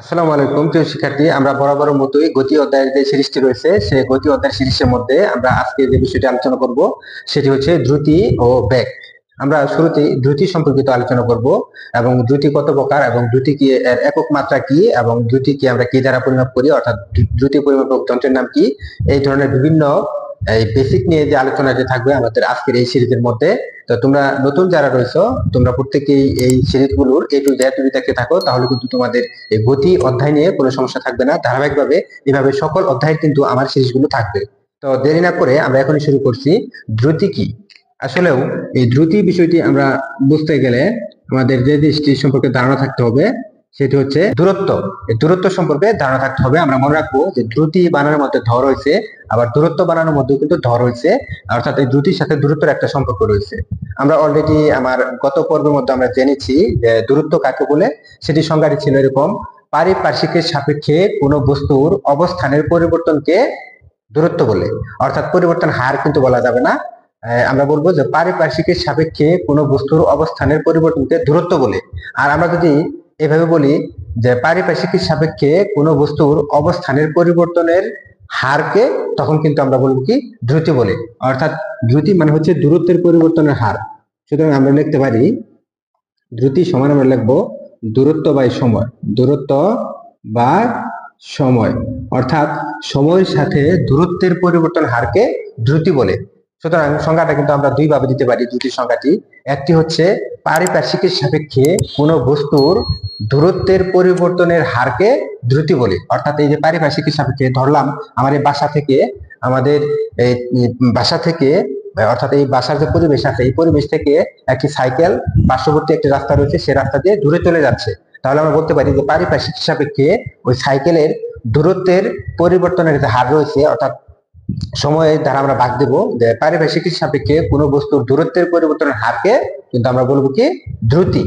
আসসালামু আলাইকুম প্রিয় শিক্ষার্থী, আমরা বরাবরের মতোই গতি অধ্যায়ের যে সিরিজটি রয়েছে সেই গতি অধ্যায়ের সিরিজের মধ্যে আমরা আজকে যে বিষয়টি আলোচনা করব সেটি হচ্ছে দ্রুতি ও বেগ। আমরা শুরুতেই দ্রুতি সম্পর্কিত আলোচনা করব এবং দ্রুতি কত প্রকার এবং দ্রুতি কি, এর একক মাত্রা কি এবং দ্রুতি কি আমরা কি দ্বারা পরিমাপ করি, অর্থাৎ দ্রুতি পরিমাপক যন্ত্রের নাম কি, এই ধরনের বিভিন্ন এই বেসিক নিয়ে যে আলোচনাটি থাকবে আমাদের আজকের এই সিরিজের মধ্যে। তো তোমরা নতুন যারা রয়েছো, তোমরা প্রত্যেকেই এই সিরিজগুলোর এ টু জেড যদি দেখতে থাকো তাহলে কিন্তু তোমাদের এই গতি অধ্যায় নিয়ে কোনো সমস্যা থাকবে না। ধারাবাহিকভাবে এভাবে সকল অধ্যায়ের কিন্তু আমার সিরিজগুলো থাকবে। তো দেরি না করে আমরা এখনই শুরু করছি। দ্রুতি কি? আসলেও এই দ্রুতি বিষয়টি আমরা বুঝতে গেলে আমাদের যে জিনিসটি সম্পর্কে ধারণা থাকতে হবে সেটি হচ্ছে দূরত্ব। এই দূরত্ব সম্পর্কে ধারণা থাকতে হবে। আমরা মনে রাখবো যে দ্রুতি বানানোর মধ্যে ধ রয়েছে, আবার দূরত্ব বানানোর মধ্যে কিন্তু ধ রয়েছে, অর্থাৎ এই দ্রুতির সাথে দূরত্বের একটা সম্পর্ক রয়েছে। আমরা অলরেডি আমার গত পর্বের মধ্যে আমরা জেনেছি যে দূরত্ব কাকে বলে। সেটি সংজ্ঞাটি ছিল এরকম: পারিপার্শ্বিকের সাপেক্ষে কোনো বস্তুর অবস্থানের পরিবর্তনকে দূরত্ব বলে। অর্থাৎ পরিবর্তন হার কিন্তু বলা যাবে না, আমরা বলবো যে পারিপার্শ্বিকের সাপেক্ষে কোনো বস্তুর অবস্থানের পরিবর্তনকে দূরত্ব বলে। আর আমরা যদি এভাবে বলি যে পারিপার্শ্বিকের সাপেক্ষে কোনো বস্তুর অবস্থানের পরিবর্তনের হারকে, তখন কিন্তু আমরা বলবো কি দ্রুতি বলে। অর্থাৎ দ্রুতি মানে হচ্ছে দূরত্বের পরিবর্তনের হার। সুতরাং আমরা লিখতে পারি দ্রুতি সমান আমরা লিখবো দূরত্ব বাই সময়। দূরত্ব বা সময়, অর্থাৎ সময়ের সাথে দূরত্বের পরিবর্তন হারকে দ্রুতি বলে। সুতরাং সংজ্ঞাটা কিন্তু আমরা দুই ভাবে দিতে পারি দ্রুতির সংজ্ঞাটি। একটি হচ্ছে পারিপার্শ্বিকের সাপেক্ষে কোনো বস্তুর দূরত্বের পরিবর্তনের হারকে দ্রুতি বলে। অর্থাৎ এই যে পারিপার্শ্বিকের সাপেক্ষে ধরলাম আমার এই বাসা থেকে, আমাদের এই বাসা থেকে, অর্থাৎ এই বাসার যে পরিবেশ আছে এই পরিবেশ থেকে একটি সাইকেল পার্শ্ববর্তী একটি রাস্তা রয়েছে, সে রাস্তা দিয়ে দূরে চলে যাচ্ছে। তাহলে আমরা বলতে পারি যে পারিপার্শ্বিক সাপেক্ষে ওই সাইকেলের দূরত্বের পরিবর্তনের যে হার রয়েছে, অর্থাৎ সময়ের দ্বারা আমরা ভাগ দেবো যে পারিপার্শ্বিক সাপেক্ষে কোনো বস্তুর দূরত্বের পরিবর্তনের হারকে কিন্তু আমরা বলবো কি দ্রুতি।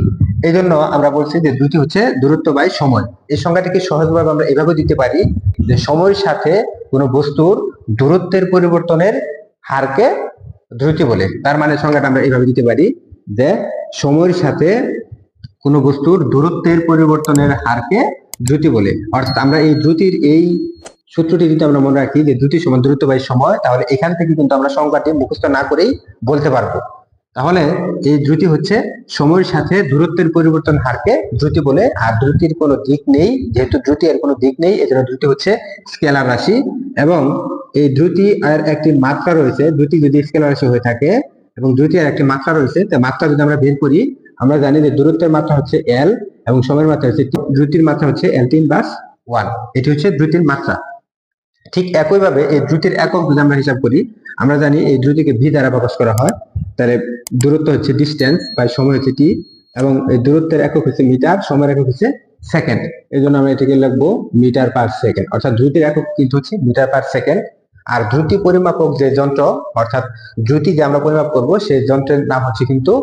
এই জন্য আমরা বলছি যে দ্রুতি হচ্ছে দূরত্ব বাই সময়। এই সংজ্ঞাটিকে সহজভাবে আমরা এভাবে দিতে পারি যে সময়ের সাথে কোনো বস্তুর দূরত্বের পরিবর্তনের হারকে দ্রুতি বলে। তার মানে সংজ্ঞাটা আমরা এইভাবে দিতে পারি যে সময়ের সাথে কোনো বস্তুর দূরত্বের পরিবর্তনের হারকে দ্রুতি বলে। অর্থাৎ আমরা এই দ্রুতির এই সূত্রটি যদি আমরা মনে রাখি যে দ্রুতি সমান দূরত্ব বাই সময়, তাহলে এখান থেকে কিন্তু আমরা সংজ্ঞাটি মুখস্থ না করেই বলতে পারবো। তাহলে এই দ্রুতি হচ্ছে সময়ের সাথে দূরত্বের পরিবর্তন হারকে দ্রুতি বলে। আর দ্রুতির কোনো দিক নেই, যেহেতু দ্রুতি এর কোনো দিক নেই, এজন্য দ্রুতি হচ্ছে স্কেলার রাশি। এবং এই দ্রুতি আর একটি মাত্রা রয়েছে। দ্রুতি যদি স্কেলার রাশি হয়ে থাকে এবং দ্রুতি আর একটি মাত্রা রয়েছে, তো মাত্রা যদি আমরা বের করি, আমরা জানি যে দূরত্বের মাত্রা হচ্ছে এল এবং সময়ের মাত্রা হচ্ছে টি। দ্রুতির মাত্রা হচ্ছে L3/1। এটি হচ্ছে দ্রুতির মাত্রা। ঠিক একইভাবে এই দ্রুতির একক যদি আমরা হিসাব করি, আমরা জানি এই দ্রুতিকে ভি দ্বারা প্রকাশ করা হয়। তাহলে দূরত্ব হচ্ছে ডিস্টেন্স বাই সময় হচ্ছে টি, এবং এই দূরত্বের একক হচ্ছে মিটার, সময়ের একক হচ্ছে সেকেন্ড। এই জন্য আমরা এটাকে লিখবো মিটার পার সেকেন্ড। অর্থাৎ দ্রুতির একক কিন্তু হচ্ছে মিটার পার সেকেন্ড। আর দ্রুতি পরিমাপক যে যন্ত্র, অর্থাৎ দ্রুতি যে আমরা পরিমাপ করব সেই যন্ত্রের নাম হচ্ছে কিন্তু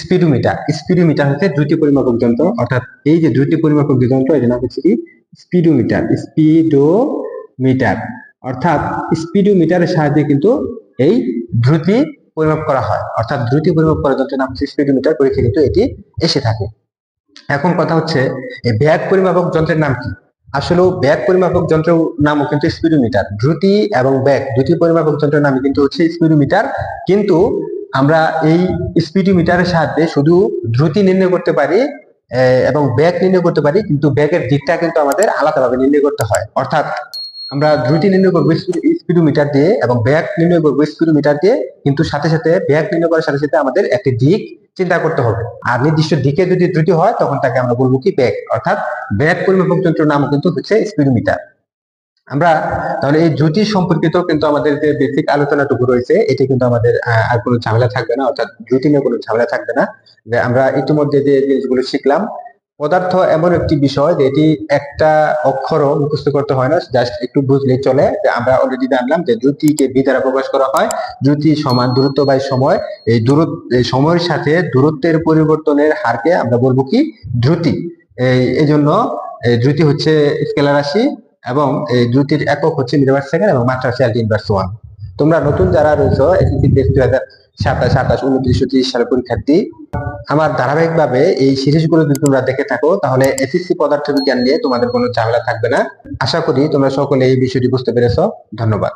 স্পিডোমিটার। স্পিডোমিটার হচ্ছে দ্রুতি পরিমাপক যন্ত্র। অর্থাৎ এই যে দ্রুতি পরিমাপক যে যন্ত্র, এটার নাম হচ্ছে কি স্পিডোমিটার। স্পিডোমিটার অর্থাৎ স্পিডোমিটারের সাহায্যে কিন্তু এই দ্রুতি পরিমাপ করা হয়। অর্থাৎ দ্রুতি পরিমাপ করার যন্ত্রের নাম হচ্ছে স্পিডোমিটার। পরীক্ষা কিন্তু এটি এসে থাকে। এখন কথা হচ্ছে এই বেগ পরিমাপক যন্ত্রের নাম কি? আসলে বেগ পরিমাপক যন্ত্রের নামও কিন্তু স্পিডোমিটার। দ্রুতি এবং বেগ দুটি পরিমাপক যন্ত্রের নাম কিন্তু হচ্ছে স্পিডোমিটার। কিন্তু আমরা এই স্পিডোমিটারের সাহায্যে শুধু দ্রুতি নির্ণয় করতে পারি এবং বেগ নির্ণয় করতে পারি, কিন্তু বেগের দিকটা কিন্তু আমাদের আলাদাভাবে নির্ণয় করতে হয়। অর্থাৎ আমরা দ্রুতি নির্ণয় করবো স্পিডোমিটার দিয়ে এবং বেগ নির্ণয় করবো স্পিডোমিটার দিয়ে, কিন্তু সাথে সাথে বেগ নির্ণয় করার সাথে সাথে আমাদের একটি দিক চিন্তা করতে হবে। আর নির্দিষ্ট দিকে যদি দ্রুতি হয় তখন তাকে আমরা বলবো কি বেগ। অর্থাৎ বেগ পরিমাপক যন্ত্রের নামও কিন্তু হচ্ছে স্পিডোমিটার। আমরা তাহলে এই দ্রুতি সম্পর্কিত কিন্তু আমাদের যে বেসিক আলোচনাটুকু রয়েছে, এটি কিন্তু আমাদের আর কোনো ঝামেলা থাকবে না। অর্থাৎ দ্রুতি নিয়ে কোনো ঝামেলা থাকবে না। যে আমরা ইতিমধ্যে যে জিনিসগুলো শিখলাম, পদার্থ এমন একটি বিষয় যে এটি একটা অক্ষরও মুখস্থ করতে হয় না, জাস্ট একটু বুঝলেই চলে। যে আমরা অলরেডি জানলাম যে দ্রুতিকে ভি দ্বারা প্রকাশ করা হয়। দ্রুতি সমান দূরত্ব বাই সময়। এই সময়ের সাথে দূরত্বের পরিবর্তনের হারকে আমরা বলবো কি দ্রুতি। এই জন্য দ্রুতি হচ্ছে স্কেলার রাশি এবং এই দ্রুতির একক হচ্ছে মিটার পার সেকেন্ড এবং মাত্রা হচ্ছে L3/1। তোমরা নতুন যারা রয়েছে এসএসসি বেস 2027, 28, 29, 30 সালের পরীক্ষার্থী, আমার ধারাবাহিকভাবে এই সিরিজগুলো যদি তোমরা দেখে থাকো তাহলে এসএসসি পদার্থবিজ্ঞান নিয়ে তোমাদের কোনো ঝামেলা থাকবে না। আশা করি তোমরা সকলে এই বিষয়টি বুঝতে পেরেছো। ধন্যবাদ।